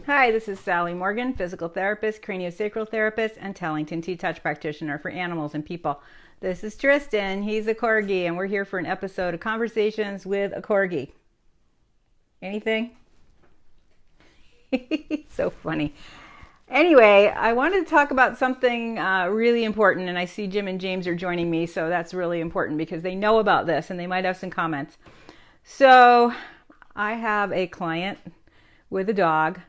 Hi, this is Sally Morgan, physical therapist, craniosacral therapist, and Tellington T-Touch practitioner for animals and people. This is Tristan. He's a Corgi, and we're here for an episode of Conversations with a Corgi. Anything? So funny. Anyway, I wanted to talk about something really important, and I see Jim and James are joining me, so that's really important because they know about this and they might have some comments. So I have a client with a dog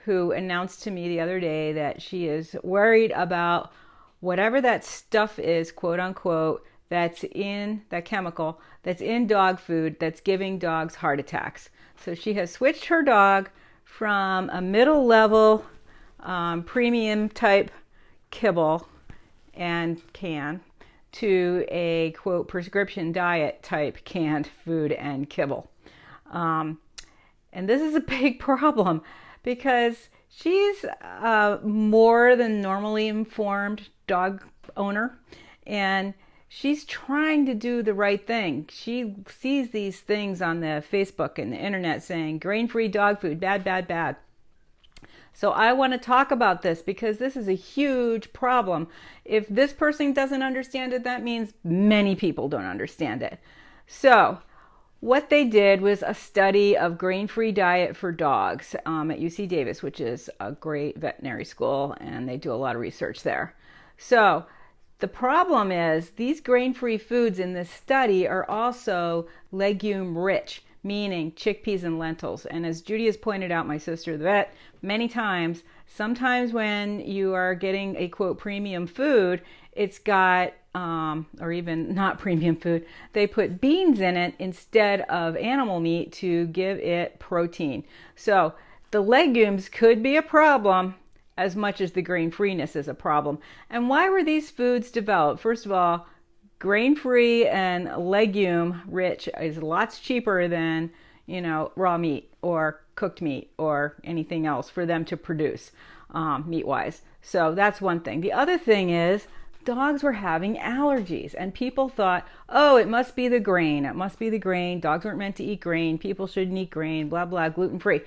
who announced to me the other day that she is worried about whatever that stuff is, quote unquote, that's in that chemical that's in dog food that's giving dogs heart attacks. So she has switched her dog from a middle level premium type kibble and can to a quote prescription diet type canned food and kibble. And this is a big problem because she's a more than normally informed dog owner, and she's trying to do the right thing. She sees these things on the Facebook and the internet saying grain-free dog food, bad, bad, bad. So I want to talk about this because this is a huge problem. If this person doesn't understand it, that means many people don't understand it. So what they did was a study of grain-free diet for dogs at UC Davis, which is a great veterinary school, and they do a lot of research there. So the problem is these grain-free foods in this study are also legume-rich, meaning chickpeas and lentils. And as Judy has pointed out, my sister, the vet, many times, sometimes when you are getting a, quote, premium food, it's got or even not premium food, they put beans in it instead of animal meat to give it protein. So the legumes could be a problem as much as the grain-freeness is a problem. And why were these foods developed? First of all, grain-free and legume-rich is lots cheaper than, raw meat or cooked meat or anything else for them to produce meat-wise. So that's one thing. The other thing is dogs were having allergies, and people thought, oh, it must be the grain. It must be the grain. Dogs weren't meant to eat grain. People shouldn't eat grain, blah, blah, gluten-free.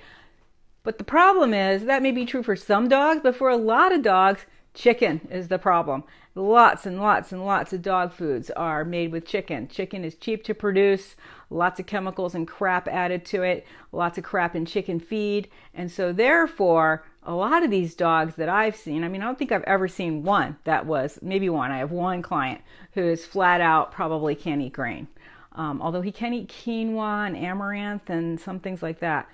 But the problem is that may be true for some dogs, but for a lot of dogs, chicken is the problem. Lots and lots and lots of dog foods are made with chicken. Chicken is cheap to produce, lots of chemicals and crap added to it, lots of crap in chicken feed. And so therefore, a lot of these dogs that I've seen, I don't think I've ever seen one that was, maybe one, I have one client who is flat out probably can't eat grain. Although he can eat quinoa and amaranth and some things like that.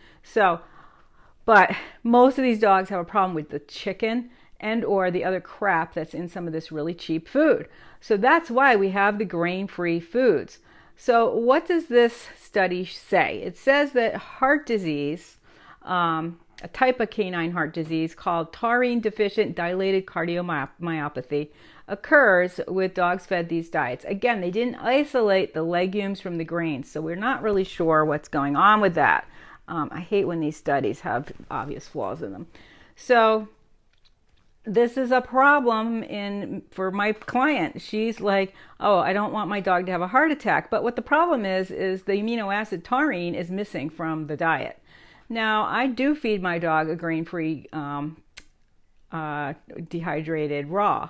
But most of these dogs have a problem with the chicken and or the other crap that's in some of this really cheap food. So that's why we have the grain-free foods. So what does this study say? It says that heart disease, a type of canine heart disease called taurine deficient dilated cardiomyopathy, occurs with dogs fed these diets. Again, they didn't isolate the legumes from the grains, so we're not really sure what's going on with that. I hate when these studies have obvious flaws in them. So this is a problem for my client. She's like, oh, I don't want my dog to have a heart attack. But what the problem is the amino acid taurine is missing from the diet. Now, I do feed my dog a grain-free dehydrated raw,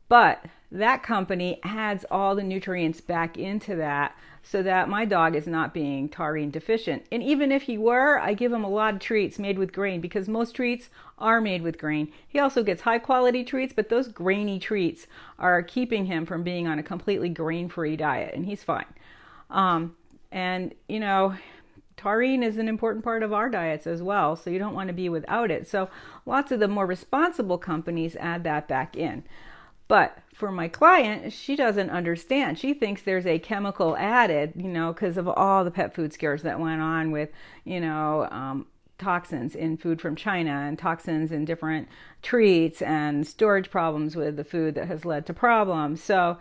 but that company adds all the nutrients back into that so that my dog is not being taurine deficient. And even if he were, I give him a lot of treats made with grain because most treats are made with grain. He also gets high quality treats, but those grainy treats are keeping him from being on a completely grain-free diet, and he's fine. Taurine is an important part of our diets as well, so you don't want to be without it. So lots of the more responsible companies add that back in. But for my client, she doesn't understand. She thinks there's a chemical added, because of all the pet food scares that went on with, toxins in food from China and toxins in different treats and storage problems with the food that has led to problems. So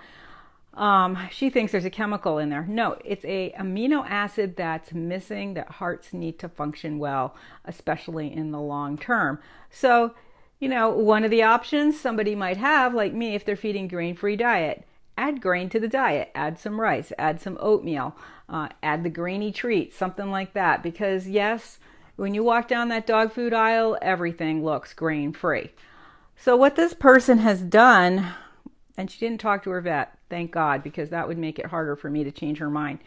she thinks there's a chemical in there. No, it's a amino acid that's missing that hearts need to function well, especially in the long term. So, one of the options somebody might have, like me, if they're feeding grain-free diet, add grain to the diet, add some rice, add some oatmeal, add the grainy treats, something like that. Because yes, When you walk down that dog food aisle, everything looks grain-free. So what this person has done, and she didn't talk to her vet, thank God, because that would make it harder for me to change her mind.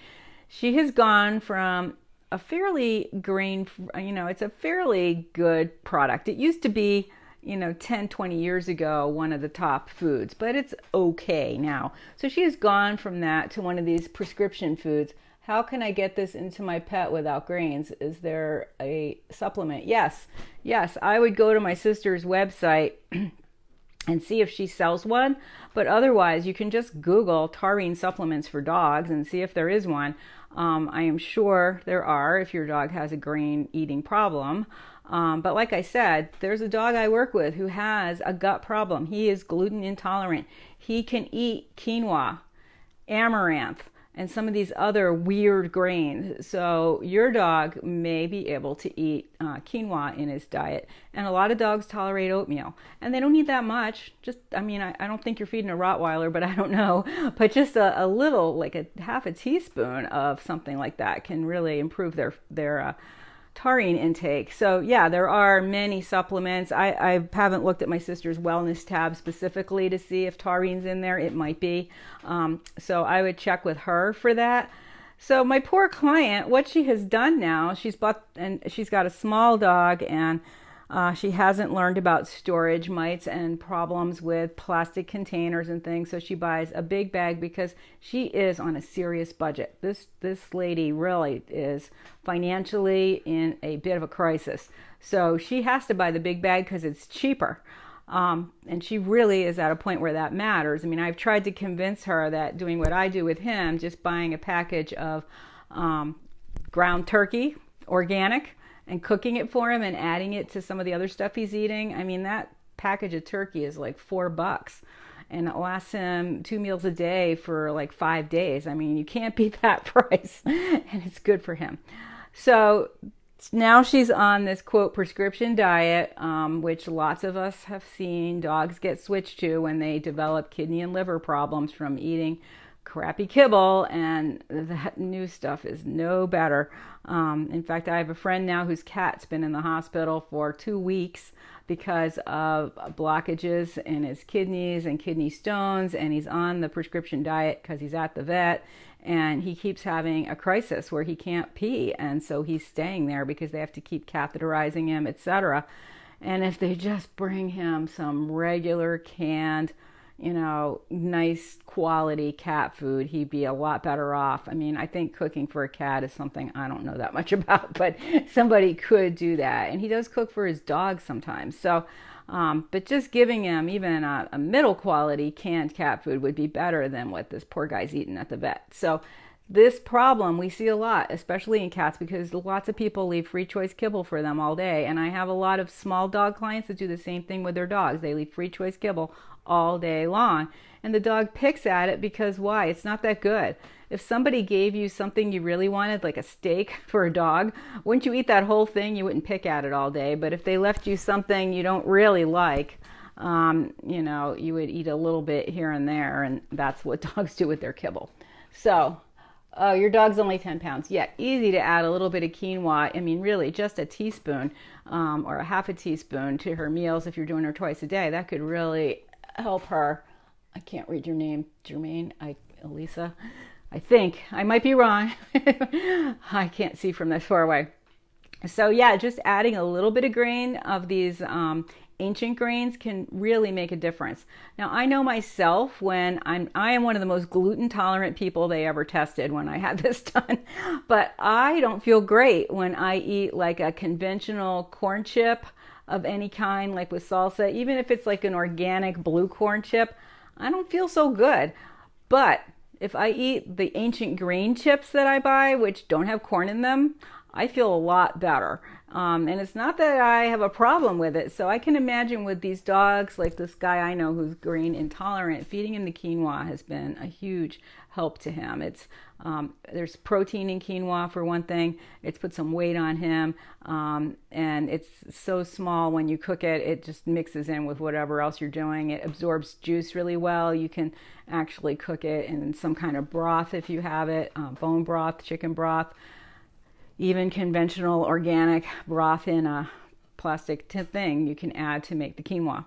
She has gone from a fairly it's a fairly good product. It used to be, 10, 20 years ago, one of the top foods, but it's okay now. So she has gone from that to one of these prescription foods. How can I get this into my pet without grains? Is there a supplement? Yes, I would go to my sister's website and see if she sells one, but otherwise you can just Google taurine supplements for dogs and see if there is one. I am sure there are if your dog has a grain eating problem. But like I said, there's a dog I work with who has a gut problem. He is gluten intolerant. He can eat quinoa, amaranth, and some of these other weird grains. So your dog may be able to eat quinoa in his diet. And a lot of dogs tolerate oatmeal. And they don't need that much. I don't think you're feeding a Rottweiler, but I don't know. But just a little, like a half a teaspoon of something like that can really improve their taurine intake. So yeah, there are many supplements. I haven't looked at my sister's wellness tab specifically to see if taurine's in there. It might be. So I would check with her for that. So my poor client, what she has done now, she's got a small dog, and she hasn't learned about storage mites and problems with plastic containers and things. So she buys a big bag because she is on a serious budget. This lady really is financially in a bit of a crisis. So she has to buy the big bag because it's cheaper. And she really is at a point where that matters. I mean, I've tried to convince her that doing what I do with him, just buying a package of ground turkey, organic, and cooking it for him and adding it to some of the other stuff he's eating. I mean, that package of turkey is like $4, and it lasts him 2 meals a day for like 5 days. I mean, you can't beat that price, and it's good for him. So now she's on this, quote, prescription diet, which lots of us have seen dogs get switched to when they develop kidney and liver problems from eating crappy kibble, and that new stuff is no better. In fact, I have a friend now whose cat's been in the hospital for 2 weeks because of blockages in his kidneys and kidney stones, and he's on the prescription diet because he's at the vet, and he keeps having a crisis where he can't pee, and so he's staying there because they have to keep catheterizing him, etc. And if they just bring him some regular canned, nice quality cat food, he'd be a lot better off. I mean, I think cooking for a cat is something I don't know that much about, but somebody could do that. And he does cook for his dog sometimes. So, but just giving him even a middle quality canned cat food would be better than what this poor guy's eating at the vet. So this problem we see a lot, especially in cats, because lots of people leave free choice kibble for them all day. And I have a lot of small dog clients that do the same thing with their dogs. They leave free choice kibble all day long, and the dog picks at it because why? It's not that good. If somebody gave you something you really wanted, like a steak for a dog, wouldn't you eat that whole thing? You wouldn't pick at it all day. But if they left you something you don't really like, you would eat a little bit here and there, and that's what dogs do with their kibble. So your dog's only 10 pounds. Yeah, easy to add a little bit of quinoa. I mean, really, just a teaspoon or a half a teaspoon to her meals if you're doing her twice a day. That could really help her. I can't read your name, Jermaine. Elisa. I think. I might be wrong. I can't see from this far away. So yeah, just adding a little bit of grain of these ancient grains can really make a difference. Now, I know myself when I am one of the most gluten tolerant people they ever tested when I had this done, but I don't feel great when I eat like a conventional corn chip of any kind, like with salsa. Even if it's like an organic blue corn chip, I don't feel so good. But if I eat the ancient grain chips that I buy, which don't have corn in them, I feel a lot better. And it's not that I have a problem with it. So I can imagine with these dogs, like this guy I know who's grain intolerant, feeding him the quinoa has been a huge help to him. It's there's protein in quinoa for one thing. It's put some weight on him, and it's so small when you cook it, it just mixes in with whatever else you're doing. It absorbs juice really well. You can actually cook it in some kind of broth if you have it, bone broth, chicken broth. even conventional organic broth in a plastic thing you can add to make the quinoa.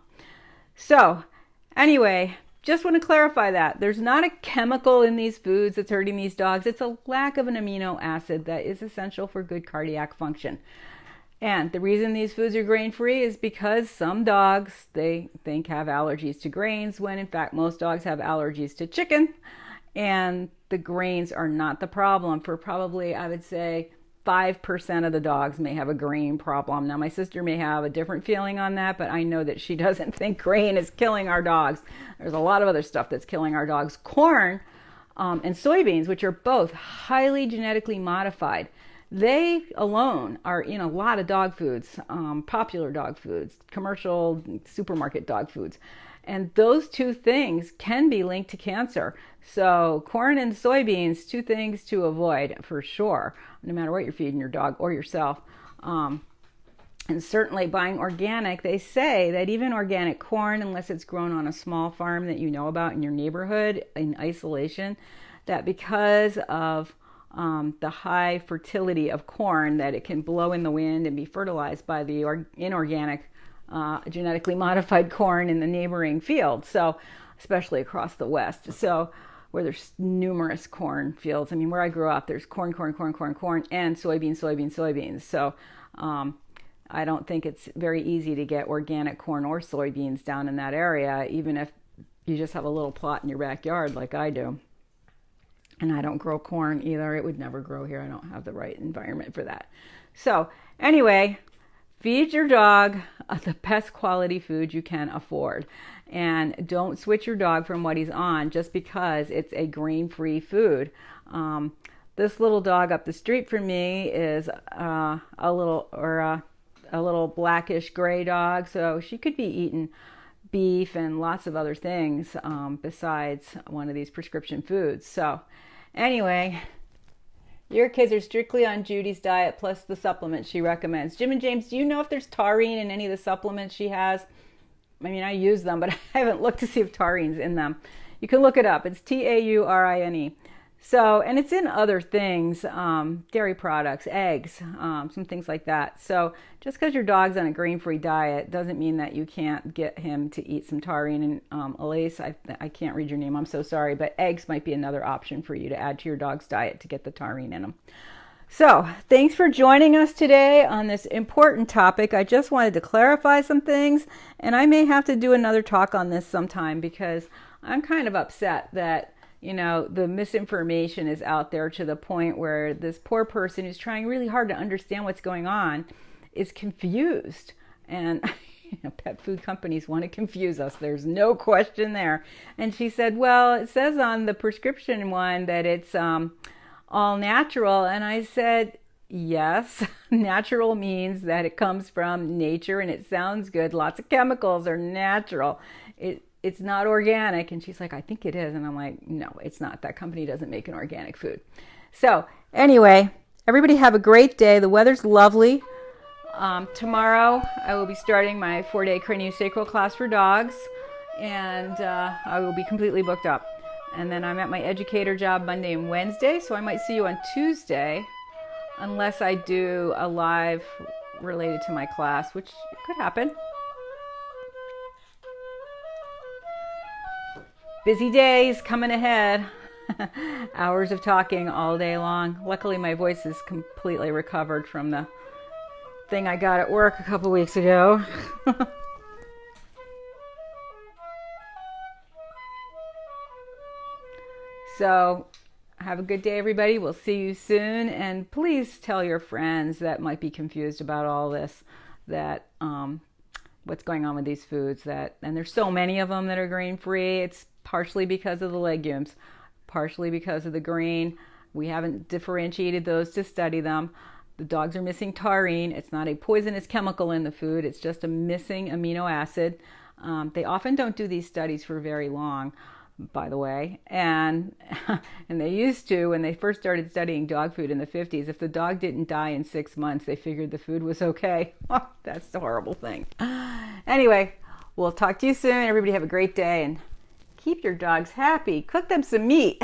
So anyway, just want to clarify that there's not a chemical in these foods that's hurting these dogs. It's a lack of an amino acid that is essential for good cardiac function. And the reason these foods are grain-free is because some dogs, they think, have allergies to grains, when in fact most dogs have allergies to chicken. And the grains are not the problem. For probably, I would say, 5% of the dogs may have a grain problem. Now, my sister may have a different feeling on that, but I know that she doesn't think grain is killing our dogs. There's a lot of other stuff that's killing our dogs. Corn and soybeans, which are both highly genetically modified, they alone are in a lot of dog foods, popular dog foods, commercial supermarket dog foods. And those two things can be linked to cancer. So corn and soybeans, two things to avoid for sure, no matter what you're feeding your dog or yourself. And certainly buying organic, they say that even organic corn, unless it's grown on a small farm that you know about in your neighborhood in isolation, that because of the high fertility of corn, that it can blow in the wind and be fertilized by the inorganic genetically modified corn in the neighboring fields, so especially across the West, so where there's numerous corn fields. I mean, where I grew up, there's corn, and soybeans. So I don't think it's very easy to get organic corn or soybeans down in that area, even if you just have a little plot in your backyard like I do. And I don't grow corn either. It would never grow here. I don't have the right environment for that. So anyway, feed your dog the best quality food you can afford. And don't switch your dog from what he's on just because it's a grain-free food. This little dog up the street from me is a little blackish gray dog. So she could be eating beef and lots of other things besides one of these prescription foods. So anyway, your kids are strictly on Judy's diet plus the supplements she recommends. Jim and James, do you know if there's taurine in any of the supplements she has? I mean, I use them, but I haven't looked to see if taurine's in them. You can look it up. It's taurine. So, and it's in other things, dairy products, eggs, some things like that. So just because your dog's on a grain-free diet doesn't mean that you can't get him to eat some taurine. And Elise, I can't read your name, I'm so sorry, but eggs might be another option for you to add to your dog's diet to get the taurine in them. So thanks for joining us today on this important topic. I just wanted to clarify some things, and I may have to do another talk on this sometime because I'm kind of upset that the misinformation is out there to the point where this poor person who's trying really hard to understand what's going on is confused. And pet food companies want to confuse us. There's no question there. And she said, well, it says on the prescription one that it's all natural. And I said, yes, natural means that it comes from nature and it sounds good. Lots of chemicals are natural. It's not organic. And she's like, I think it is. And I'm like, no, it's not. That company doesn't make an organic food. So anyway, everybody have a great day. The weather's lovely. Tomorrow I will be starting my 4-day craniosacral class for dogs, and I will be completely booked up. And then I'm at my educator job Monday and Wednesday, so I might see you on Tuesday, unless I do a live related to my class, which could happen. Busy days coming ahead. Hours of talking all day long. Luckily, my voice is completely recovered from the thing I got at work a couple weeks ago. So, have a good day, everybody. We'll see you soon. And please tell your friends that might be confused about all this, that what's going on with these foods, and there's so many of them that are grain-free. It's partially because of the legumes, partially because of the grain. We haven't differentiated those to study them. The dogs are missing taurine. It's not a poisonous chemical in the food. It's just a missing amino acid. They often don't do these studies for very long, by the way. And they used to, when they first started studying dog food in the 50s, if the dog didn't die in 6 months, they figured the food was okay. That's the horrible thing. Anyway, we'll talk to you soon. Everybody have a great day and keep your dogs happy. Cook them some meat.